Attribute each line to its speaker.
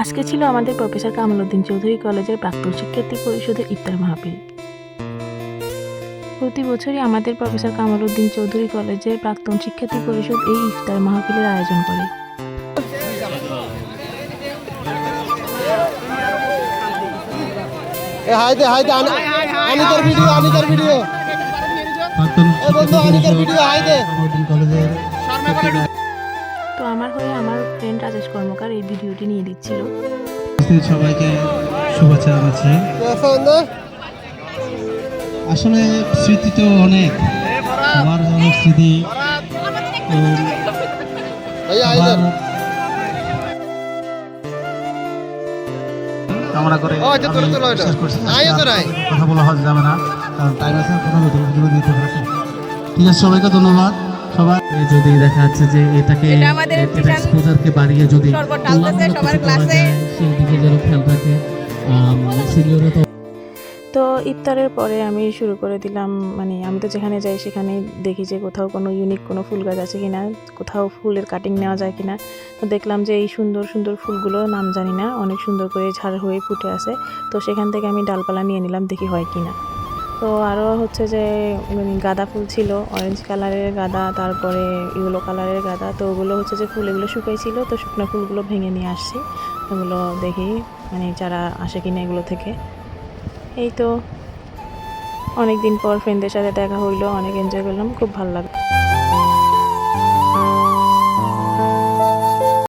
Speaker 1: আজকে ছিল আমাদের প্রফেসর কামাল উদ্দিন চৌধুরী কলেজের প্রাক্তন শিক্ষার্থী পরিষদের ইফতার মাহফিল। প্রতি বছরই আমাদের প্রফেসর কামাল উদ্দিন চৌধুরী কলেজের প্রাক্তন শিক্ষার্থী পরিষদ এই ইফতার মাহফিলের আয়োজন করে। তো আমার হয়ে আমার ফ্রেন্ড রাজেশ কর্মকার এই ভিডিওটি নিয়ে দিচ্ছিল।
Speaker 2: সবাইকে শুভেচ্ছা জানাচ্ছি। আসলে স্মৃতি তো অনেক, আমার অনেক স্মৃতি কামনা করে কথা বলা হয় যাবে না, কারণ টাইম আছে, কথা বলতে দিতে পারে। ঠিক আছে, সবাইকে ধন্যবাদ। সবাই যদি দেখা যাচ্ছে যে এটাকে এক্সপোজারকে বাড়িয়ে যদি সেই দিকে যেন খেয়াল থাকে সিনিয়ররা।
Speaker 1: তো ইফতারের পরে আমি শুরু করে দিলাম, মানে আমি তো যেখানে যাই সেখানে দেখি যে কোথাও কোনো ইউনিক কোনো ফুল গাছ আছে কিনা, কোথাও ফুলের কাটিং নেওয়া যায় কিনা। তো দেখলাম যে এই সুন্দর সুন্দর ফুলগুলো নাম জানি না, অনেক সুন্দর করে ঝাড় হয়ে ফুটে আছে। তো সেখান থেকে আমি ডালপালা নিয়ে নিলাম, দেখি হয় কিনা। তো আরও হচ্ছে যে গাঁদা ফুল ছিল, অরেঞ্জ কালারের গাঁদা, তারপরে ইয়েলো কালারের গাঁদা। তো ওগুলো হচ্ছে যে ফুল এগুলো শুকাইছিল, তো শুকনো ফুলগুলো ভেঙে নিয়ে আসছি। ওগুলো দেখি মানে যারা আসে কিনা এগুলো থেকে। এই তো অনেক দিন পর ফ্রেন্ডদের সাথে দেখা হইলো, অনেক এনজয় করলাম, খুব ভালো লাগলো।